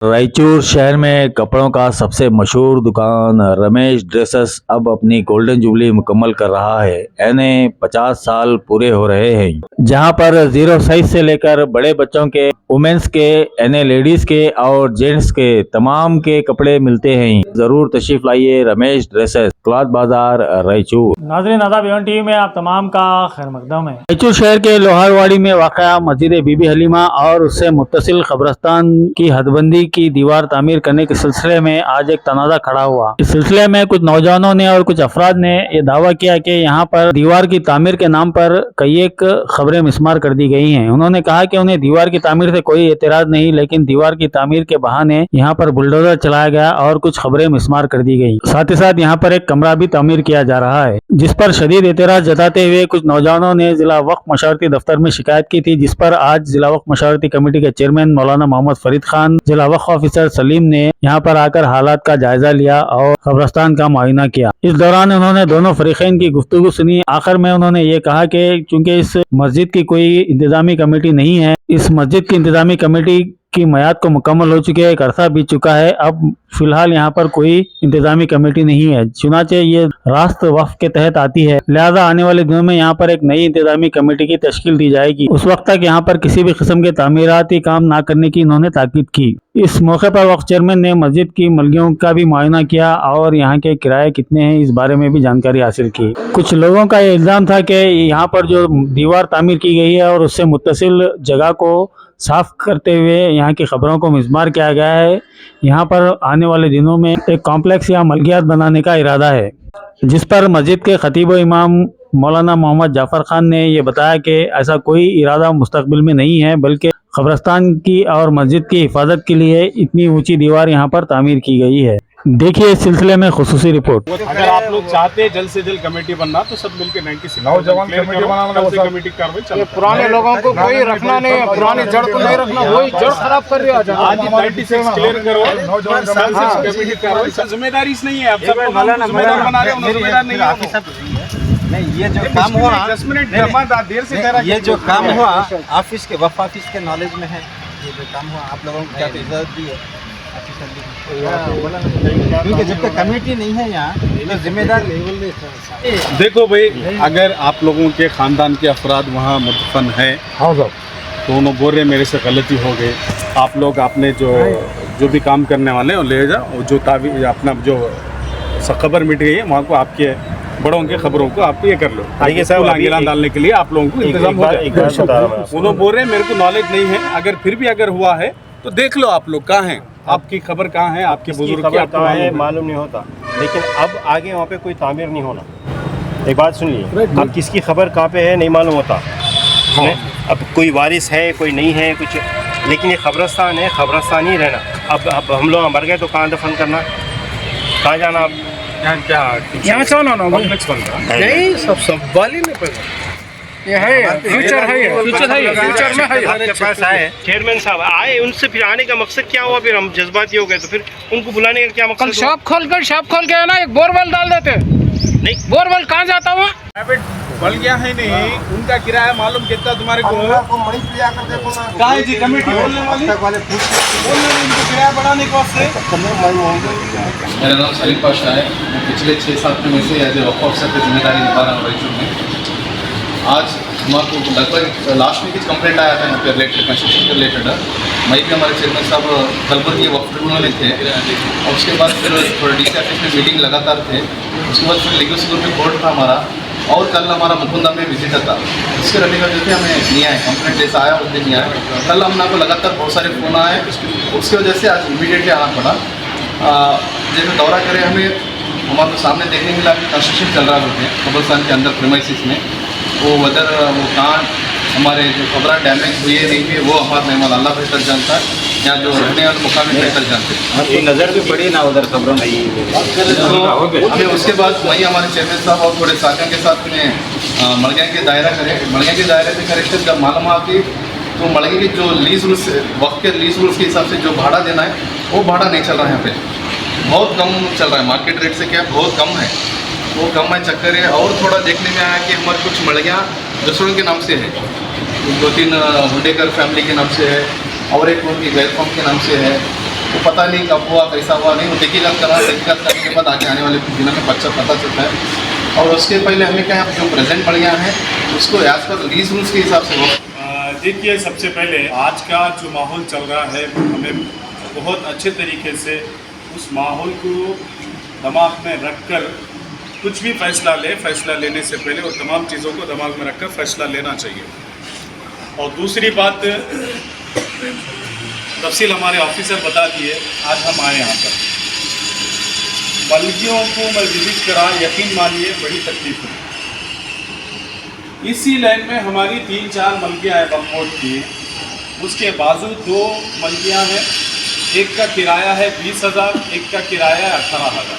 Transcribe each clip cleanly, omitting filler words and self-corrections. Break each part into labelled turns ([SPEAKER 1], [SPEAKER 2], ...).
[SPEAKER 1] रायचूर शहर में कपड़ों का सबसे मशहूर दुकान रमेश ड्रेसेस अब अपनी गोल्डन जुबली मुकम्मल कर रहा है। यानी 50 साल पूरे हो रहे हैं, जहां पर जीरो साइज से लेकर बड़े बच्चों के, वुमेन्स के, यानी लेडीज के और जेंट्स के तमाम के कपड़े मिलते हैं। जरूर तशरीफ लाइए रमेश ड्रेसेस, क्लॉथ बाजार, रायचूर।
[SPEAKER 2] नाज़रीन आदाब, एवन टीवी में आप तमाम का खैर मकदम है।
[SPEAKER 1] रायचूर शहर के लोहारवाड़ी में वाक़या मस्जिद बीबी हलीमा और उससे मुत्तसिल कब्रस्तान की हदबंदी की दीवार तामीर करने के सिलसिले में आज एक तनाज़ा खड़ा हुआ। इस सिलसिले में कुछ नौजवानों ने और कुछ अफराद ने यह दावा किया कि यहाँ पर दीवार की तामीर के नाम पर कई एक खबरें मिसमार कर दी गई हैं। उन्होंने कहा कि उन्हें दीवार की तामीर से कोई एतराज नहीं, लेकिन दीवार की तामीर के बहाने यहाँ पर बुलडोजर चलाया गया और कुछ खबरें मिसमार कर दी गई। साथ ही साथ यहाँ पर एक कमरा भी तामीर किया जा रहा है, जिस पर शदीद एतराज जताते हुए कुछ नौजवानों ने जिला वक्फ मशावरती दफ्तर में शिकायत की थी, जिस पर आज जिला वक्फ मशावरती कमेटी के चेयरमैन मौलाना मोहम्मद फरीद खान, जिला वक्फ ऑफिसर सलीम ने यहाँ पर आकर हालात का जायजा लिया और कब्रस्तान का मुआयना किया। इस दौरान उन्होंने दोनों फरीकैन की गुफ्तगू सुनी। आखिर में उन्होंने ये कहा कि चूंकि इस मस्जिद की कोई इंतजामी कमेटी नहीं है, इस मस्जिद की इंतजामी कमेटी की मियाद को मुकम्मल हो चुकी है, एक अरसा बीत चुका है, अब फिलहाल यहाँ पर कोई इंतजामी कमेटी नहीं है। चुनाचे ये रास्त वक्फ के तहत आती है, लिहाजा आने वाले दिनों में यहाँ पर एक नई इंतजामी कमेटी की तश्कील दी जाएगी। उस वक्त तक यहाँ पर किसी भी किस्म के तामीराती काम ना करने की इन्होंने ताकीद की। इस मौके पर वक्फ चेयरमैन ने मस्जिद की मलगियों का भी मुआयना किया और यहाँ के किराए कितने हैं इस बारे में भी जानकारी हासिल की। कुछ लोगों का ये इल्जाम था कि यहाँ पर जो दीवार तामीर की गई है और उससे मुत्तसिल जगह को साफ करते हुए यहाँ की खबरों को मिसमार किया गया है। यहाँ पर आने वाले दिनों में एक कॉम्प्लेक्स या मलकियात बनाने का इरादा है, जिस पर मस्जिद के खतीब इमाम मौलाना मोहम्मद जाफर खान ने ये बताया कि ऐसा कोई इरादा मुस्तकबिल में नहीं है, बल्कि कब्रस्तान की और मस्जिद की हिफाजत के लिए इतनी ऊंची दीवार यहाँ पर तामीर की गई है। देखिए इस सिलसिले में खुसूसी रिपोर्ट।
[SPEAKER 3] अगर आप लोग चाहते हैं जल्द से जल्द कमेटी बनना तो सब मिलकर 96 नौजवान कमेटी कार्रवाई चल।
[SPEAKER 4] पुराने लोगों को कोई रखना नहीं, पुरानी जड़ को नहीं रखना, वही जड़ खराब कर रही है।
[SPEAKER 3] आज 96 क्लियर करो, कमेटी कार्रवाई जिम्मेदारी नहीं है। आप सब जिम्मेदार बना रहे हो, जिम्मेदार नहीं है।
[SPEAKER 5] नहीं, ये जो काम हुआ
[SPEAKER 3] 10 मिनट देर से
[SPEAKER 5] ये जो काम हुआ ऑफिस के वक्फ ऑफिस के नॉलेज में है। ये जो काम हुआ आप लोगों को क्या इजाजत दी है क्योंकि जब तक कमेटी नहीं है यहाँ तो जिम्मेदार
[SPEAKER 3] देखो भाई, अगर आप लोगों के खानदान के अफराद वहाँ मुतफन है तो उन्होंने बोल रहे मेरे से गलती हो गई, आप लोग आपने जो भी काम करने वाले हैं ले जाओ, जो अपना जो खबर मिट गई है वहाँ को आपके बड़ों के खबरों को आप ये कर लो ताकि सब डालने के लिए आप लोगों को इंतजाम हो जाए। उन्होंने बोल रहे मेरे को नॉलेज नहीं है, अगर फिर भी अगर हुआ है तो देख लो आप लोग कहाँ हैं, आपकी खबर कहाँ है, आपके बुजुर्ग की
[SPEAKER 6] कहाँ है मालूम नहीं होता। लेकिन अब आगे वहाँ पे कोई तामीर नहीं होना। एक बात सुनिए, अब किसकी खबर कहाँ पे है नहीं मालूम होता। अब कोई वारिस है कोई नहीं है कुछ, लेकिन ये खबरस्तान है, खबरस्तान ही रहना। अब हम लोग मर गए तो कहाँ दफन करना, कहाँ जाना। अब
[SPEAKER 4] यहाँ से ना नहीं सब वाली में ये है फ्यूचर है, फ्यूचर में है।
[SPEAKER 6] आपके पास आए चेयरमैन साहब आए, उनसे फिर आने का मकसद क्या हुआ? फिर हम जज्बाती हो गए तो फिर उनको बुलाने का क्या मकसद?
[SPEAKER 4] कल शॉप खोल के ना एक बोरवेल डाल देते।
[SPEAKER 6] नहीं,
[SPEAKER 4] बोरवेल कहाँ जाता हुआ
[SPEAKER 3] बल गया है नहीं, उनका किराया मालूम कितना तुम्हारे को कहाँ जी कमेटी बोलने वाली उनको किराया बढ़ाने के वास्ते।
[SPEAKER 7] मेरा नाम सलीम पाशा है। मैं पिछले 6-7 महीने से एज ए वक्फ ऑफिसर की जिम्मेदारी निभा रहा हूँ रायचूर में। आज हमारे को लगभग लास्ट में कुछ कंप्लेंट आया था यहाँ पे रिलेटेड कंस्ट्रक्शन के रिलेटेड। वहीं पे हमारे चेयरमैन साहब कलबुर्गी वक्फ ट्रिब्यूनल में थे और उसके बाद फिर थोड़ा DC ऑफिस में मीटिंग लगातार थे। उसके बाद फिर लीगल स्कूल में कोर्ट था हमारा और कल हमारा मुकुंदा में विजिट था। उसके रिलेटेड जो थे हमें नहीं आए, कंप्लेंट जैसा आया उस दिन नहीं आया। कल हमने आपको लगातार बहुत सारे फ़ोन आए, उसकी वजह से आज इमीडिएटली आना पड़ा। जैसे दौरा करें हमें हमारे सामने देखने मिला कि कंस्ट्रक्शन चल रहा है कब्रिस्तान के अंदर प्रीमाइसिस में। वो वेदर वो कहाँ हमारे जो खबर डैमेज हुई है नहीं हुई वो हमारा मेहमान अल्लाह बेहतर जानता है, यहाँ जो रहने वाले मुकामी बेहतर जानते हैं।
[SPEAKER 5] नज़र भी पड़ी ना उधर खबरों में।
[SPEAKER 7] हमें उसके बाद वहीं हमारे चेयरमैन साहब और थोड़े साथियों के साथ में मड़गे के दायरा करें। मड़गे के दायरे में करेक्शन जब मालूम आती तो मड़गे की जो लीज रूल्स वक्त के लीज रूल्स के हिसाब से जो भाड़ा देना है वो भाड़ा नहीं चल रहा है यहाँ पे, बहुत कम चल रहा है। मार्केट रेट से क्या बहुत कम है, वो कम है चक्कर है। और थोड़ा देखने में आया कि हमारे कुछ मड़गियाँ दूसरों के नाम से है, 2-3 हुंडेकर फैमिली के नाम से है और एक उनकी गैर फॉर्म के नाम से है। वो पता नहीं कब हुआ कैसा हुआ नहीं, वो तहकीकात करने के बाद आगे आने वाले दिनों में पता चलता है। और उसके पहले हमें क्या है, जो प्रेजेंट पड़ गया है उसको एज पर रिलीज रूल्स के हिसाब से
[SPEAKER 3] देखिए, सबसे पहले आज का जो माहौल चल रहा है, हमें बहुत अच्छे तरीके से उस माहौल को दिमाग में रखकर कुछ भी फैसला लेने से पहले और तमाम चीज़ों को दिमाग में रखकर फैसला लेना चाहिए। और दूसरी बात, तफसील हमारे ऑफिसर बता दिए। आज हम आए यहाँ पर, मलगियों को मैं विजिट करा, यकीन मानिए बड़ी तकलीफ हुई। इसी लाइन में हमारी 3-4 मलगियाँ हैं वक्फ बोर्ड की, उसके बाजू 2 मलगियाँ हैं, एक का किराया है 20,000, एक का किराया है 18,000,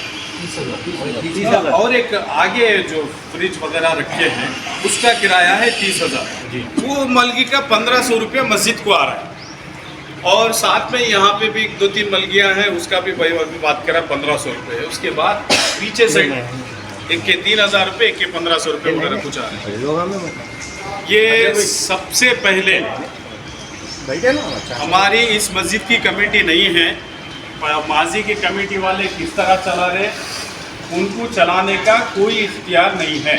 [SPEAKER 3] और एक आगे जो फ्रिज वगैरह रखे हैं उसका किराया है 30,000। वो मलगी का 1,500 रुपये मस्जिद को आ रहा है। और साथ में यहाँ पे भी 2-3 मलगियाँ हैं, उसका भी भाई अभी बात करा 1,500 रुपये। उसके बाद पीछे से एक के 3,000 रुपये, एक के 1,500 रुपये वगैरह कुछ आ रहे हैं। ये सबसे पहले हमारी इस मस्जिद की कमेटी नहीं है, माजी की कमेटी वाले किस तरह चला रहे, उनको चलाने का कोई इख्तियार नहीं है।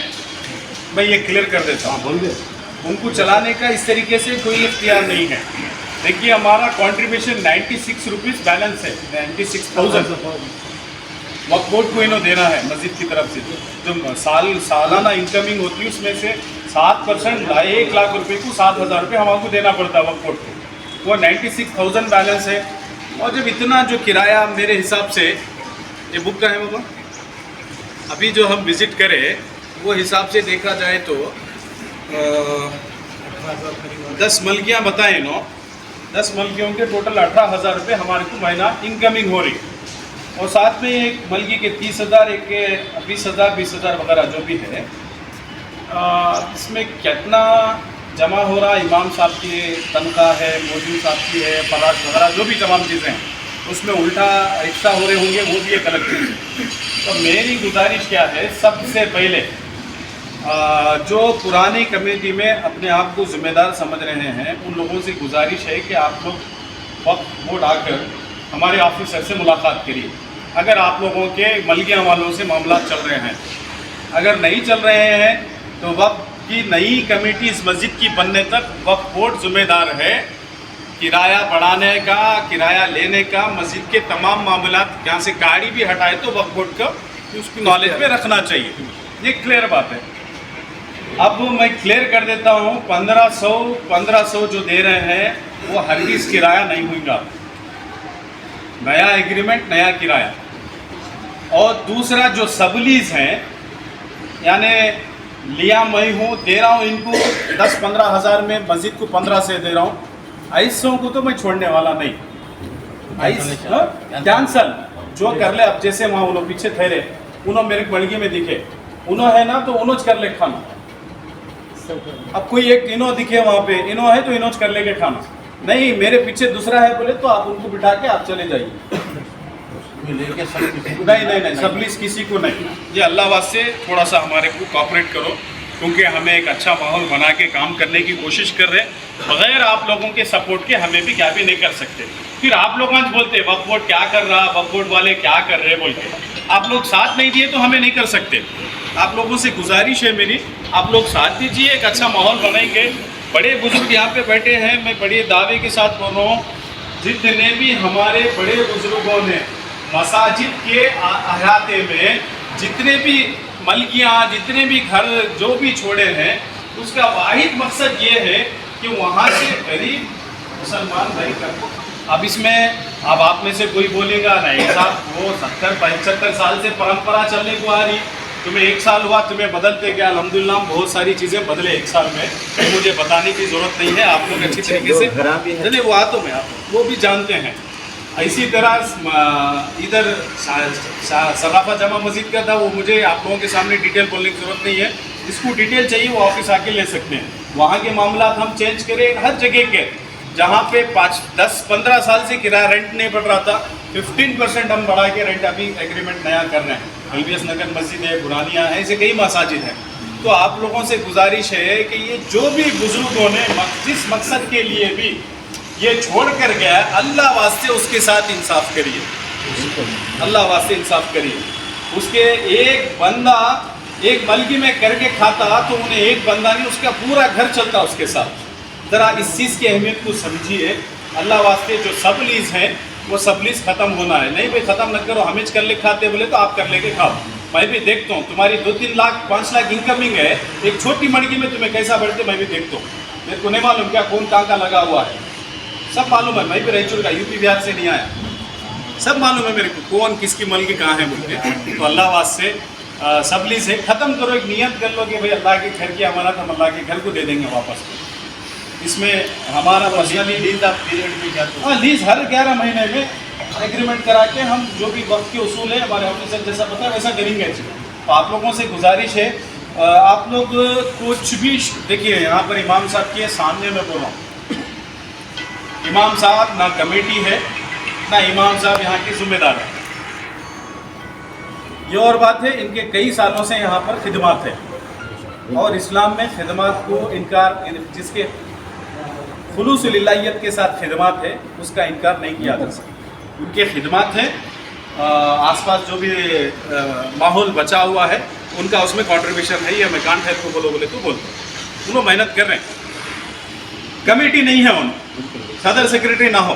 [SPEAKER 3] मैं ये क्लियर कर देता हूँ, उनको चलाने का इस तरीके से कोई इख्तियार नहीं है। देखिए, हमारा कंट्रीब्यूशन 96 रुपीज़ बैलेंस है, 96,000 वक्फ बोर्ड को इन्हों देना है मस्जिद की तरफ से। जो सालाना इनकमिंग होती है उसमें से 7%, 1 लाख रुपए को 7,000 रुपये हमको देना पड़ता है वक्फ बोर्ड को। वो 96,000 बैलेंस है। और जब इतना जो किराया मेरे हिसाब से, ये बुक का है बाबा, अभी जो हम विज़िट करें वो हिसाब से देखा जाए तो 10 मलगियाँ बताएं नो, 10 मलगियों के टोटल 18,000 रुपये हमारे को महीना इनकमिंग हो रही। और साथ में एक मलगी के 30,000, एक के 20,000 वगैरह जो भी है, इसमें कितना जमा हो रहा, इमाम साहब की तनख्वाह है, मौजूद साहब की है, फराज वगैरह जो भी तमाम चीज़ें हैं, उसमें उल्टा एक्स्ट्रा हो रहे होंगे, वो भी एक अलग चीज़ है। तो मेरी गुजारिश क्या है, सबसे पहले जो पुरानी कमेटी में अपने आप को ज़िम्मेदार समझ रहे हैं, उन लोगों से गुजारिश है कि आप लोग वक्फ बोर्ड आकर हमारे ऑफिसर से मुलाकात करिए। अगर आप लोगों के मलगियाँ वालों से मामला चल रहे हैं, अगर नहीं चल रहे हैं तो वक्फ की नई कमेटी इस मस्जिद की बनने तक वक्फ बोर्ड जिम्मेदार है। किराया बढ़ाने का, किराया लेने का, मस्जिद के तमाम मामला, जहाँ से गाड़ी भी हटाए तो वक्फ बोर्ड का उसकी नॉलेज में रखना चाहिए। ये क्लियर बात है। अब मैं क्लियर कर देता हूँ, 1500 जो दे रहे हैं वो हरगिज़ किराया नहीं होगा, नया एग्रीमेंट, नया किराया। और दूसरा जो सबलीज हैं, यानी लिया मैं हूँ, दे रहा हूँ इनको 10-15 हज़ार में, मस्जिद को 15 से दे रहा हूँ। ऐसों को तो मैं छोड़ने वाला नहीं, कैंसल जो कर ले। अब जैसे वहाँ उन्होंने पीछे ठहरे, उन्होंने मेरे मलगी में दिखे, उन्होंने है ना तो उन्होंने कर ले खाना। अब कोई एक इनो दिखे वहाँ पे, इनो है तो इनोज कर लेके खाना, नहीं मेरे पीछे दूसरा है बोले तो आप उनको बिठा के आप चले जाइए। नहीं, सबलीस किसी को नहीं। ये अल्लाह वास्ते थोड़ा सा हमारे को कोऑपरेट करो, क्योंकि हमें एक अच्छा माहौल बना के काम करने की कोशिश कर रहे हैं। बगैर आप लोगों के सपोर्ट के हमें भी क्या भी नहीं कर सकते। फिर आप लोग आज बोलते वक्फ बोर्ड क्या कर रहा, वक्फ बोर्ड वाले क्या कर रहे बोल के, आप लोग साथ नहीं दिए तो हमें नहीं कर सकते। आप लोगों से गुजारिश है मेरी, आप लोग साथ दीजिए, एक अच्छा माहौल बनाएंगे। बड़े बुजुर्ग यहाँ पे बैठे हैं, मैं बड़े दावे के साथ बोल रहा हूँ, जितने भी हमारे बड़े बुजुर्गों ने मसाजिद के अहाते में जितने भी मलकियाँ, जितने भी घर जो भी छोड़े हैं, उसका वाहिद मकसद ये है कि वहाँ से गरीब मुसलमान नहीं कर। अब इसमें अब आप में से कोई बोलेगा नहीं साहब, वो 70-75 साल से परंपरा चलने को आ रही, तुम्हें 1 साल हुआ, तुम्हें बदलते क्या? अल्हम्दुलिल्लाह बहुत सारी चीज़ें बदले 1 साल में, तो मुझे बताने की ज़रूरत नहीं है, आप लोग अच्छी तरीके से चले वो आतों में आप वो भी जानते हैं। इसी तरह इधर सराफा जमा मस्जिद का था, वो मुझे आप लोगों के सामने डिटेल बोलने की ज़रूरत नहीं है। इसको डिटेल चाहिए वो ऑफिस आके ले सकते हैं। वहाँ के मामला हम चेंज करें, हर जगह के जहाँ पे 5-10-15 साल से किराया रेंट नहीं बढ़ रहा था, 15% हम बढ़ा के रेंट अभी एग्रीमेंट नया कर रहे हैं। एलबीएस नगर मस्जिद है, बुरानिया है, ऐसे कई मसाजिद हैं। तो आप लोगों से गुजारिश है कि ये जो भी बुजुर्गों ने जिस मकसद के लिए भी ये छोड़ कर गया, अल्लाह वास्ते उसके साथ इंसाफ करिए, अल्लाह वास्ते इंसाफ करिए। उसके एक बंदा एक मलगी में करके खाता तो उन्हें एक बंदा नहीं, उसका पूरा घर चलता उसके साथ। ज़रा इस चीज़ की अहमियत को समझिए। अल्लाह वास्ते जो सब लीज हैं वो सब लीज ख़त्म होना है। नहीं भाई ख़त्म न करो, हमें कर ले खाते बोले तो आप कर लेके खाओ। मैं भी देखता हूँ तुम्हारी 2-3 लाख 5 लाख इनकमिंग है, एक छोटी मड़गी में तुम्हें कैसा बढ़ते मैं भी देखता हूँ। मेरे को नहीं मालूम क्या कौन कहाँ का लगा हुआ है, सब मालूम है। मैं भी रायचूर का, यूपी बिहार से नहीं आया, सब मालूम है मेरे को कौन किसकी मलगी कहाँ है बोल के। तो अल्लाह वास्ते सब लीज है ख़त्म करो, एक नियत कर लो कि भाई अल्लाह के घर की अमानत हम अल्लाह के घर को दे देंगे वापस। इसमें हमारा पर्सनली लीज आप पीरियड में जाते हो, हाँ लीज हर 11 महीने में एग्रीमेंट करा के हम जो भी वक्त के उसूल है हमारे ऑफिसर जैसा पता है वैसा करेंगे। तो आप लोगों से गुजारिश है, आप लोग कुछ भी देखिए, यहाँ पर इमाम साहब के सामने मैं बोल रहा हूँ, इमाम साहब ना कमेटी है ना इमाम साहब यहाँ के जिम्मेदार है। ये और बात है, इनके कई सालों से यहाँ पर खिदमत है और इस्लाम में खिदमत को इनकार, जिसके खुलूस लिल्लाहियत के साथ खिदमत है उसका इनकार नहीं किया जा सकता। उनके खिदमत है, आसपास जो भी माहौल बचा हुआ है उनका उसमें कंट्रीब्यूशन है। ये मैं कांट है तो बोलो बोले तो बोलते, उन्होंने मेहनत कर रहे हैं। कमेटी नहीं है, उन सदर सेक्रेटरी ना हो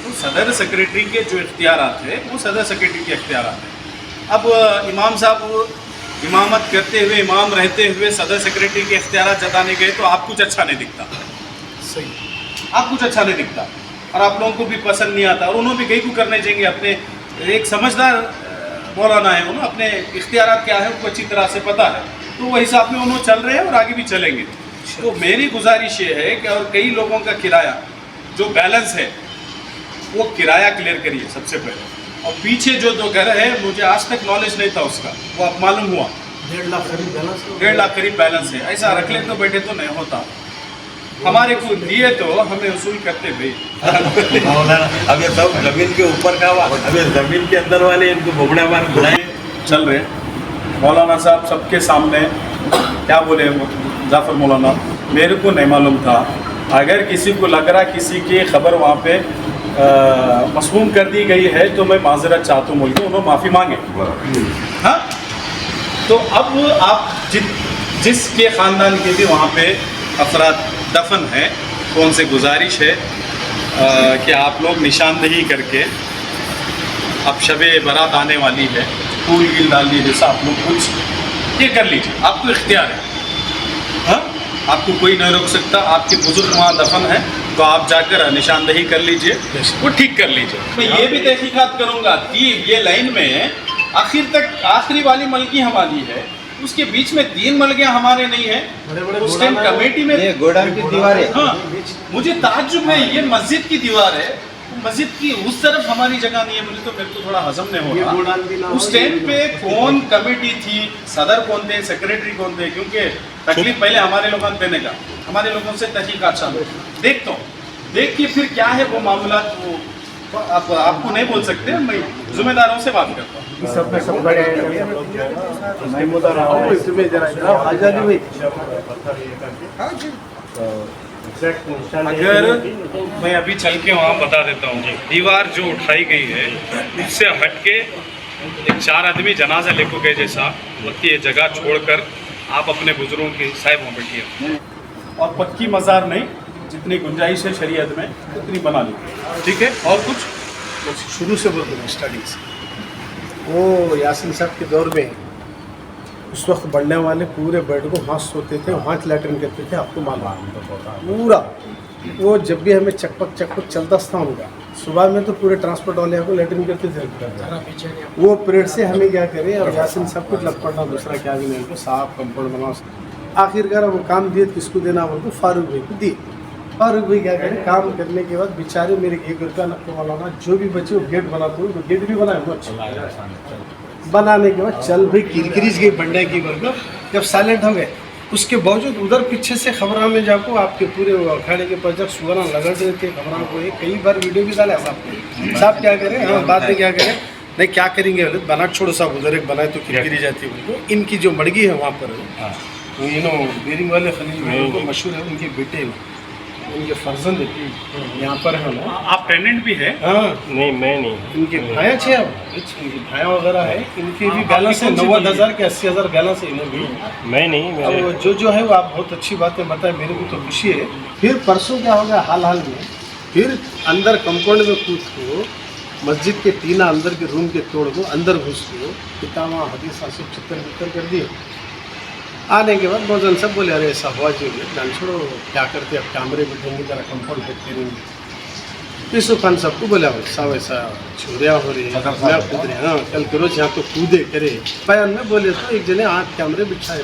[SPEAKER 3] तो सदर सेक्रेटरी के जो इख्तियारात है वो सदर सेक्रेटरी के इख्तियारात है। अब इमाम साहब इमामत करते हुए, इमाम रहते हुए सदर सेक्रेटरी के इख्तियारात जताने गए तो आप कुछ अच्छा नहीं दिखता, सही आप कुछ अच्छा नहीं दिखता और आप लोगों को भी पसंद नहीं आता। और उन्होंने भी कई को करने चाहिए, अपने एक समझदार मौलाना है, उन्होंने अपने इख्तियारात क्या है उनको अच्छी तरह से पता है, तो वही हिसाब में उन्होंने चल रहे हैं और आगे भी चलेंगे। तो मेरी गुजारिश ये है कि और कई लोगों का किराया जो बैलेंस है वो किराया क्लियर करिए सबसे पहले। और पीछे जो 2 घर है, मुझे आज तक नॉलेज नहीं था उसका, वो अब मालूम हुआ 1.5 लाख करीब बैलेंस है। ऐसा रख ले तो बैठे तो नहीं होता, हमारे को दिए तो हमें वसूल करते भाई।
[SPEAKER 6] अब ये सब जमीन के ऊपर का हुआ, अब ये जमीन के अंदर वाले इनको बोबड़ा मार बुलाए
[SPEAKER 3] चल रहे। मौलाना साहब सबके सामने क्या बोले, जाफर मौलाना, मेरे को नहीं मालूम था, अगर किसी को लग रहा किसी की खबर वहाँ पे मसमूम कर दी गई है तो मैं माजरत चाहता हूँ बोल के उन्होंने माफ़ी मांगे। हाँ, तो अब आप जिसके ख़ानदान के भी वहाँ पे अफराद दफन है तो उनसे गुजारिश है कि आप लोग निशानदही करके, अब शबे बारात आने वाली है, फूल गिल डाल लीजिए, जैसा आप लोग कुछ ये कर लीजिए, आपको इख्तियार है। हाँ, आपको कोई नहीं रोक सकता, आपके बुजुर्ग वहाँ दफन है तो आप जाकर निशानदही कर लीजिए, वो ठीक कर लीजिए। मैं ये भी तहकीकात करूँगा कि ये लाइन में आखिर तक आखिरी वाली मलकी हमारी है, उसके बीच में 3 मलगियाँ हमारे नहीं है, उस टाइम कमेटी में
[SPEAKER 5] ये गोडाउन की दीवार है।
[SPEAKER 3] हाँ, मुझे ताज्जुब है, ये मस्जिद की दीवार है, मस्जिद की उस तरफ हमारी जगह नहीं है बोले तो मेरे को थोड़ा हजम नहीं हो रहा। उस टाइम पे कौन कमेटी थी, सदर कौन थे, सेक्रेटरी कौन थे, क्योंकि तकलीफ पहले हमारे लोगों को देने का, हमारे लोगों से तहकीकात चालू देखता हूँ, देख के फिर क्या है वो मामला वो आपको नहीं बोल सकते, मैं जिम्मेदारों से बात करता हूँ। अगर मैं अभी चल के वहाँ बता देता हूँ, दीवार जो उठाई गई है उससे हट के एक 4 आदमी जनाजा लेको गए जैसा ये जगह छोड़कर आप अपने बुजुर्गों की साहिब वहाँ बैठिए, और पक्की मज़ार नहीं, जितनी गुंजाइश है शरीयत में उतनी बना ली, ठीक है। और कुछ
[SPEAKER 4] शुरू से बोल रहे स्टार्टिंग से, वो यासीन साहब के दौर में उस वक्त बढ़ने वाले पूरे बेड को वहाँ सोते थे, वहाँ लैट्रिन करते थे, आपको मालूम पूरा। वो जब भी हमें चकपक चलता था उनका, सुबह में तो पूरे ट्रांसपोर्ट वाले को लैट्रिन करते थे। वो पीरियड से हमें क्या करे, और यासीन साहब कुछ लपटा दूसरा क्या भी नहीं, साफ कंपाउंड बनाओ। आखिरकार वो काम दिए किसको देना, बोलते फारूक भाई को दिए। फारूक भाई क्या करें, काम करने के बाद बेचारे मेरे 1 रुपया नक्को वाला जो भी बचे वो गेट बनाते हुए, गेट भी बनाए वो अच्छा बनाने के बाद चल भाई किरकिरीज गई बंडे की मतलब जब साइलेंट हो गए, उसके बावजूद उधर पीछे से खबरों में जाको आपके पूरे अखाड़े के पर जब सुवर्ण लगा रहे थे खबरों को, कई बार वीडियो भी डाला साहब क्या करें, हाँ बाद में क्या करें, नहीं क्या करेंगे बना छोड़ो साहब, उधर एक बनाए तो किरकिरी जाती है उनको। इनकी जो मड़गी है वहाँ पर वो बेरिंग वाले खलील मशहूर है, उनके बेटे इनके फर्जंद यहाँ पर है ना।
[SPEAKER 3] आप टेनेंट भी है?
[SPEAKER 4] हाँ,
[SPEAKER 6] नहीं मैं नहीं।
[SPEAKER 4] इनके भाया छे इनकी भाया वगैरह है, इनके भी बैलेंस है 90,000 के 80,000 बैलेंस है इन्हें भी।
[SPEAKER 6] मैं नहीं मेरे
[SPEAKER 4] अब जो है वो आप बहुत अच्छी बातें बताए, मेरे को तो खुशी है। फिर परसों क्या हो गया हाल में, फिर अंदर कंपाउंड में कूद को मस्जिद के टीना अंदर के रूम के तोड़ को अंदर घुस को किताब हदीस आसिफ चित्तर कर दिए। आने के बाद बहुत जन सब बोले अरे ऐसा हुआ जो जान छोड़ो क्या करते, अब कैमरे बैठेंगे जरा कंपाउंड हेड करेंगे। यूसुफ खान सबको बोला वैसा वैसा छुरिया हो रही है, मैं कूद रहे। हाँ, कल करो यहाँ तो कूदे करे। बयान में बोले तो एक जने 8 कैमरे बिठाए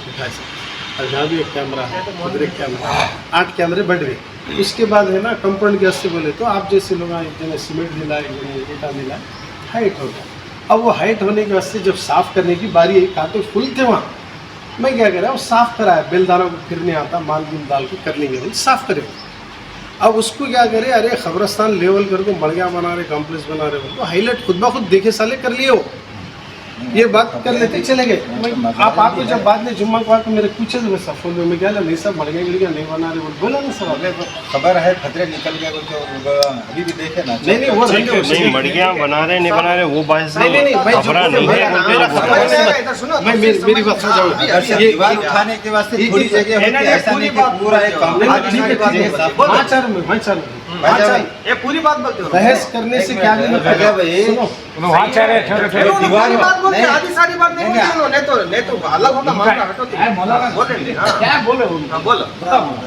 [SPEAKER 4] और यहाँ भी एक कैमरा है, उधर एक कैमरा, 8 कैमरे बढ़ गए। उसके बाद है ना कंपाउंड गैस से बोले तो आप जैसे लोग एक जने सीमेंट मिला, एक जने ईटा मिला, हाइट हो गया। अब वो हाइट होने के वास्ते जब साफ़ करने की बारी आई, कांटे फुल थे वहाँ, मैं क्या करा वो साफ़ कराया, बेलदारों को फिरने आता, माल गुल डाल के कर लेंगे, साफ़ करे। अब उसको क्या करे, अरे खबरस्तान लेवल करके मड़िया बना रहे, कॉम्प्लेक्स बना रहे, तो हाईलाइट खुद ब खुद देखे साले कर लिए हो, ये बात कर लेते चले गए। आप आपको जब बाद में जुम्मा को आकर मेरे पूछे तो मैं सफोल में क्या नहीं सब मड़िया गिड़िया नहीं बना रहे, बोला ना सब
[SPEAKER 5] खबर है खतरे निकल गए तो अभी भी देखे ना।
[SPEAKER 4] नहीं वो
[SPEAKER 6] नहीं मड़िया बना रहे नहीं बना रहे वो बात
[SPEAKER 4] नहीं भाई
[SPEAKER 6] खबरा नहीं है।
[SPEAKER 4] मैं मेरी बात समझाओ,
[SPEAKER 5] ये दीवार उठाने के वास्ते थोड़ी जगह होती है, ऐसा नहीं कि पूरा एक
[SPEAKER 4] ये पूरी बात बोलते हो, बहस करने से क्या नहीं
[SPEAKER 5] लगा भाई।
[SPEAKER 4] दीवार बात बोलते हैं, आधी सारी बात नहीं बोलते, नहीं तो अलग होगा मामला, हटो क्या बोले बोलो।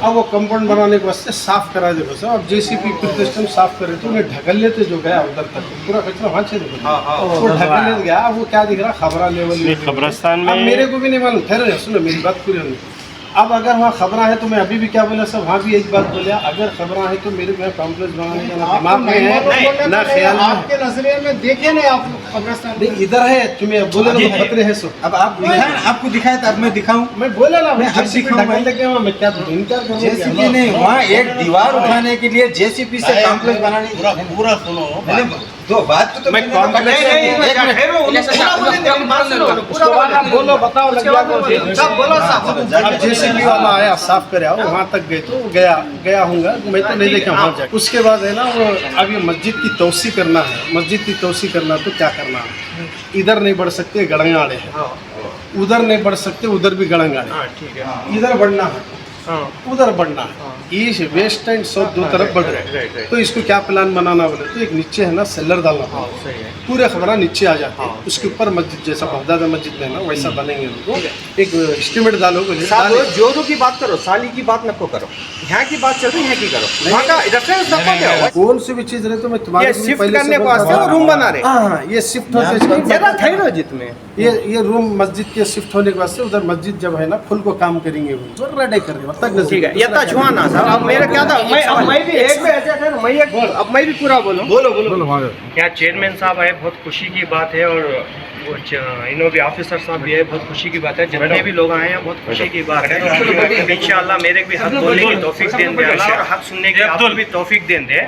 [SPEAKER 4] अब वो कंपाउंड बनाने के वास्ते साफ करा देखो सर, अब जेसीपी सिस्टम साफ करे तो उन्हें ढकल लेते जो गया उधर तक पूरा कचरा वहाँ से देखो वो ढकल ले गया। वो क्या दिख रहा खबरा लेवल
[SPEAKER 6] खबरस्तान
[SPEAKER 4] अब
[SPEAKER 6] में
[SPEAKER 4] मेरे को भी नहीं मालूम, ठहरे सुनो मेरी बात पूरी होनी। अब अगर वहाँ खबरा है तो मैं अभी भी क्या बोला सर, वहाँ भी एक बात बोलिया, अगर खबरा है तो मेरे को कॉम्प्लेक्स बनाने का ना दिमाग में है ना ख्याल में। आपके नजरिए में देखे नहीं आप खबरस्तान नहीं इधर है, तुम्हें बोले ना खतरे है सो।
[SPEAKER 5] अब आप दिखाएं, आपको दिखाया तो अब मैं दिखाऊं,
[SPEAKER 4] मैं बोला ना
[SPEAKER 5] मैं
[SPEAKER 4] जेसीपी लगे वहाँ मैं क्या इनकार करूँ।
[SPEAKER 5] जेसीपी नहीं, वहाँ एक दीवार उठाने के लिए जेसीपी से कॉम्प्लेक्स बनाने पूरा सुनो दो बात तो
[SPEAKER 4] मैं कॉम्प्लेक्स बोलो बताओ अब जेसीबी वाला आया साफ करे आओ वहाँ तक गए तो गया हूँगा मैं तो नहीं देखा वहाँ जाके। उसके बाद है ना वो अब ये मस्जिद की तोसी करना है, मस्जिद की तोसी करना तो क्या करना है, इधर नहीं बढ़ सकते गड़ंगाड़े हैं, उधर नहीं बढ़ सकते उधर भी गड़ंगाड़े, इधर बढ़ना है उधर बढ़ना है, ईस्ट वेस्ट एंड साउथ दो तरफ बढ़ रहे हैं। तो इसको क्या प्लान बनाना बोले तो एक नीचे है ना सेलर डालना पड़ेगा, पूरे खबरा नीचे आ जाते हैं, उसके ऊपर मस्जिद जैसा बगदाद मस्जिद में ना वैसा बनेंगे उनको। एक एस्टिमेट डालो
[SPEAKER 8] जोरों की बात करो, साली की बात नको करो, यहाँ की बात चल रही है, यहाँ की करो, वहाँ का रेफरेंस रखो क्या
[SPEAKER 4] कौन सी भी चीज रहे तो मैं तुम्हारे
[SPEAKER 8] शिफ्ट करने को वास्ते वो रूम बना रहे।
[SPEAKER 4] हाँ ये शिफ्ट होते
[SPEAKER 8] ज्यादा ठहरो जितने
[SPEAKER 4] ये रूम मस्जिद के शिफ्ट होने के वास्ते उधर मस्जिद जब है ना फुल को काम करेंगे वो रेडी कर रहे तक
[SPEAKER 8] ठीक है, ये तो छुआना सर। अब मेरा क्या था, मैं भी एक में ऐसे थे, मैं एक अब मैं भी पूरा बोलूं। बोलो
[SPEAKER 6] क्या चेयरमैन साहब आए, बहुत खुशी की बात है, और इन्हों भी ऑफिसर साहब भी है, बहुत खुशी की बात है, जितने भी लोग आए हैं बहुत खुशी की बात है। इंशाल्लाह मेरे भी हक बोलने की तौफीक दें दे अल्लाह, और हक सुनने की आपको भी तौफीक दें दे।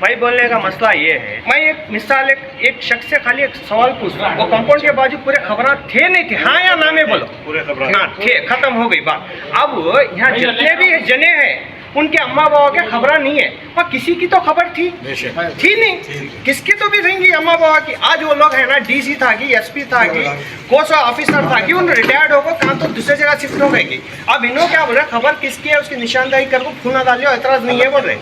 [SPEAKER 6] भाई बोलने का मसला ये है, मैं एक मिसाल एक शख्स से खाली एक सवाल पूछता हूँ, वो कंपाउंड के बाजू पूरे खबरें थे नहीं थे, हाँ या ना में बोलो, पूरे खबर हाँ थे, खत्म हो गई बात। अब यहाँ जितने भी जने हैं उनके अम्मा बाबा के खबर नहीं है, पर किसी की तो खबर थी नहीं, किसकी तो भी रहेंगी अम्मा बाबा की। आज वो लोग है ना डीसी था कि एसपी था कि कोई सा ऑफिसर था कि उन रिटायर्ड होकर कहाँ तो दूसरी जगह शिफ्ट हो गए। अब इन्हों क्या बोल रहे, खबर किसकी है उसकी निशानदाही कर खूना डालियो, एतराज नहीं है बोल रहे,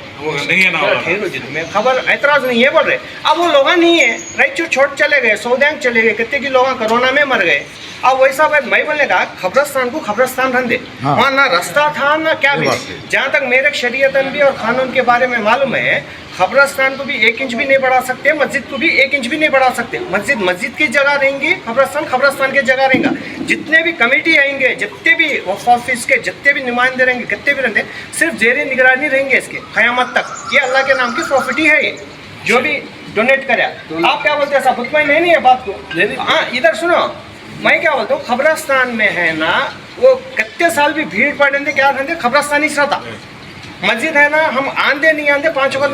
[SPEAKER 6] खबर एतराज नहीं है बोल रहे। अब वो लोग नहीं है, राइचूर छोड़ चले गए, सौदेंग चले गए, कितने की लोग कोरोना में मर गए। अब वैसा बात मैं बोलने का खबरस्तान को खबरस्तान रहने दे, वहाँ ना रास्ता था ना क्या भी। जहाँ तक मेरे शरीयतन भी और कानून के बारे में मालूम है, खबरस्तान को भी 1 इंच भी नहीं बढ़ा सकते, मस्जिद को भी 1 इंच भी नहीं बढ़ा सकते। मस्जिद मस्जिद की जगह रहेंगी, खबरस्तान खबरस्तान की जगह रहेगा। जितने भी कमेटी आएंगे, जितने भी वक्फ ऑफिस के जितने भी नुमाइंदे रहेंगे, कितने भी रहेंगे, सिर्फ जेर निगरानी रहेंगे इसके क़यामत तक। ये अल्लाह के नाम की प्रॉपर्टी है, ये जो भी डोनेट करे। आप क्या बोलते हैं, सब मुतमईन नहीं है बात को। हाँ इधर सुनो, मैं क्या बोलता हूँ, खबरस्तान में है ना वो कितने साल भी भीड़ पड़े क्या रहते, खबरस्तान ही रहता
[SPEAKER 8] मस्जिद है ना, हम आंधे नहीं आंधे 5 वक्त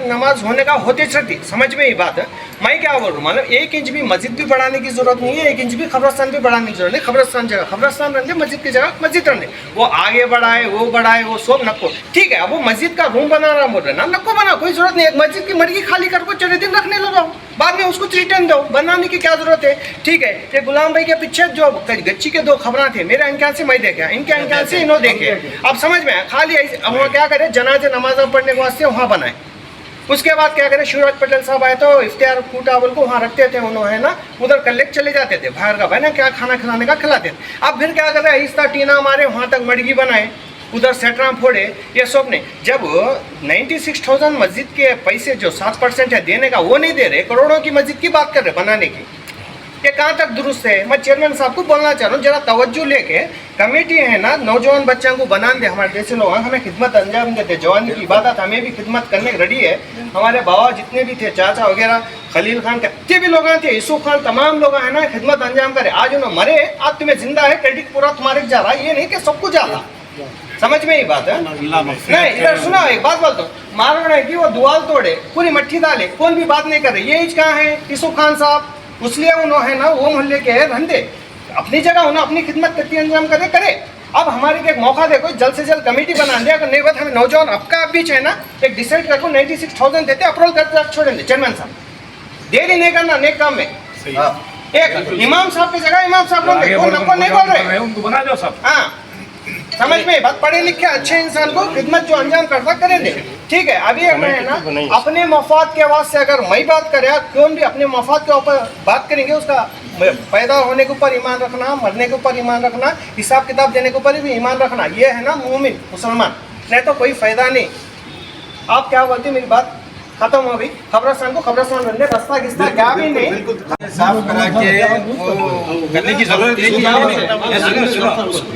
[SPEAKER 8] नमाज होने का होते चलती, समझ में ही बात है। मैं क्या बोल रहा हूँ, मतलब 1 इंच भी मस्जिद भी बढ़ाने की जरूरत नहीं है, 1 इंच भी कब्रस्तान भी बढ़ाने की जरूरत नहीं। कब्रस्तान जगह कब्रस्तान रहने, मस्जिद की जगह मस्जिद रहने, वो आगे बढ़ाए वो सब नको, ठीक है। अब वो मस्जिद का रूम बना रहा बोल रहे ना, नको बना, कोई जरूरत नहीं है। मस्जिद की मर्गी खाली कर को 4 दिन रखने लगा, बाद में उसको रिटर्न दो, बनाने की क्या जरूरत है, ठीक है। ये गुलाम भाई के पीछे जो गच्ची के 2 खबरें थे, मेरे अंख्याल से मैं देखा, इनके अंख्याल से इन्हों देखे। अब समझ में आया, खाली अब वहाँ क्या करे, जनाजे नमाज पढ़ने के वास्ते वहाँ बनाए। उसके बाद क्या करें, शिवराज पटेल साहब आए तो इफ्तियार फूटावल को वहाँ रखते थे उन्होंने ना, उधर कलेक्ट चले जाते थे बाहर का, भाई ना क्या खाना खिलाने का खिलाते थे। अब फिर क्या कर रहे हैं, आहिस्ता टीना मारे वहाँ तक मड़गी बनाए, उधर सेटराम फोड़े, ये सब नहीं। जब 96,000 मस्जिद के पैसे जो 7% है देने का, वो नहीं दे रहे, करोड़ों की मस्जिद की बात कर रहे बनाने की, ये कहाँ तक दुरुस्त है। मैं चेयरमैन साहब को बोलना चाह रहा हूँ, जरा तवज्जो लेके कमेटी है ना, नौजवान बच्चों को बना दे। हमारे जैसे लोग हमें खिदमत अंजाम देते, जवानी की इबादत, हमें भी खिदमत करने रेडी है। हमारे बाबा जितने भी थे, चाचा वगैरह, खलील खान, कितने भी लोग थे, यूसुफ खान, तमाम लोग हैं ना, खिदमत अंजाम करे। आज उन्होंने मरे, आज तुम्हें जिंदा है, क्रेडिट पूरा तुम्हारे जा रहा है, ये नहीं कि सबको जा रहा। समझ में ही बात है नहीं। इधर सुना, एक बात बोलता हूँ, मारण है कि वो दुआल तोड़े, पूरी मट्ठी डाले, कौन भी बात नहीं कर रहे। ये कहाँ है यूसुफ खान साहब, इसलिए उन्होंने ना वो मोहल्ले के है रंधे, अपनी जगह उन्हें अपनी खिदमत करती अंजाम करे। अब हमारे को एक मौका देखो, जल्द से जल्द कमेटी बना दे। अगर नहीं बात हमें नौजवान आपका बीच है ना, एक डिसाइड रखो, 96,000 देते, अप्रूवल करते छोड़ेंगे। चेयरमैन साहब देरी नहीं करना नेक काम में। एक इमाम साहब की जगह इमाम साहब नहीं बोल रहे, उनको बना दो सब। हाँ, समझ में बात, पढ़े लिखे अच्छे इंसान को खिदमत जो अंजाम करता करेंगे, ठीक है। अभी है ना, अपने मफाद के वास्ते अगर मैं बात करे, कौन भी अपने मफाद के ऊपर बात करेंगे, उसका पैदा होने के ऊपर ईमान रखना, मरने के ऊपर ईमान रखना, हिसाब किताब देने के ऊपर भी ईमान रखना, ये है ना मोमिन मुसलमान, नहीं तो कोई फायदा नहीं। आप क्या बोलते, मेरी बात खत्म हो गई। खबरस्तान को खबरस्तान बनने रास्ता किस्ता क्या भी नहीं,
[SPEAKER 5] साफ करा के वो करने की जरूरत नहीं।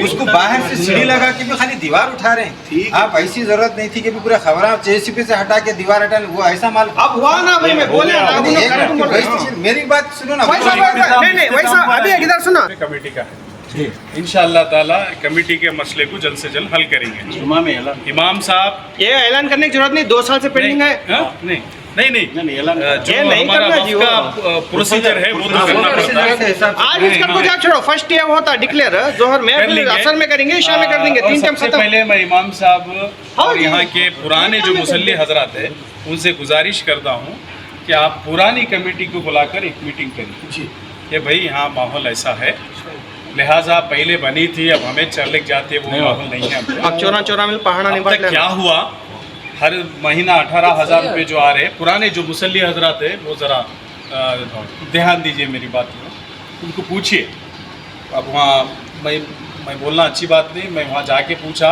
[SPEAKER 5] उसको बाहर से सीढ़ी लगा के भी खाली दीवार उठा रहे हैं। आप ऐसी जरूरत नहीं थी कि पूरा खबरा जेसीबी से हटा के दीवार हटा, वो ऐसा माल
[SPEAKER 8] अब हुआ ना भाई, मैं बोले
[SPEAKER 5] मेरी बात सुनो ना।
[SPEAKER 8] नहीं वैसा अभी इधर सुना,
[SPEAKER 3] कमेटी का है, इंशाअल्लाह ताला कमेटी के मसले को जल्द से जल्द हल करेंगे। इमाम साहब,
[SPEAKER 8] ये ऐलान करने की जरूरत नहीं, 2 साल से पेंडिंग है।
[SPEAKER 3] नहीं, जो हमारा वक्त का प्रोसीजर है वो तो करना पड़ता है।
[SPEAKER 8] आज इसका को जा छोड़ो, फर्स्ट ये होता डिक्लेयर जोहर में, असर में करेंगे, ईशा में कर देंगे, 3 टाइम
[SPEAKER 3] सबसे
[SPEAKER 8] खत्म।
[SPEAKER 3] पहले मैं इमाम साहब और यहाँ के पुराने जो मुसल्ली हजरात है उनसे गुजारिश करता हूँ कि आप पुरानी कमेटी को बुलाकर एक मीटिंग करिए कि भाई यहाँ माहौल ऐसा है, लिहाजा पहले बनी थी, अब हमें चले जाते वो माहौल नहीं है।
[SPEAKER 8] अब 14 में पहाड़ा नहीं बढ़
[SPEAKER 3] क्या हुआ, हर महीना 18,000 रुपये जो आ रहे, पुराने जो मुसल्ली हजरात है वो ज़रा ध्यान दीजिए मेरी बात में, उनको पूछिए। अब वहाँ मैं बोलना अच्छी बात नहीं, मैं वहाँ जाके पूछा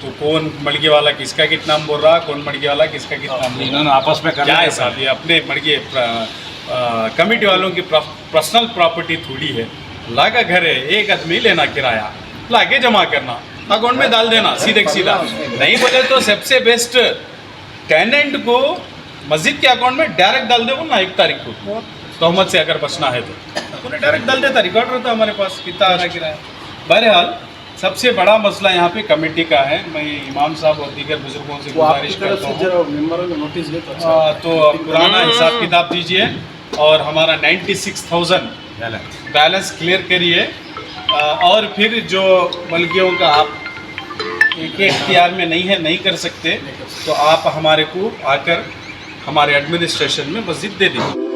[SPEAKER 3] तो कौन मड़गे वाला किसका कितना बोल रहा, कौन मड़गे वाला किसका कितना बोल रहा, आपस में क्या है साहब, ये अपने मड़गे कमेटी वालों की पर्सनल प्रॉपर्टी थोड़ी है, लागा घर है, एक आदमी लेना किराया, लाके जमा करना, अकाउंट में डाल देना सीधा। नहीं बोले तो सबसे बेस्ट टेनेंट को मस्जिद के अकाउंट में डायरेक्ट डाल दे, ना 1 तारीख को तहमत से अगर बचना है तो उन्हें डायरेक्ट डाल देता, रिकॉर्ड रहता हमारे पास कितना आना किराया। बहरहाल सबसे बड़ा मसला यहाँ पे कमेटी का है। मैं इमाम साहब और दीगर बुजुर्गों से गुजारिश करता हूँ तो पुराना हिसाब किताब दीजिए और हमारा 96,000 बैलेंस क्लियर करिए, और फिर जो मलकियों का आप एक इख्तियार में नहीं कर सकते तो आप हमारे को आकर हमारे एडमिनिस्ट्रेशन में मस्जिद दे दीजिए।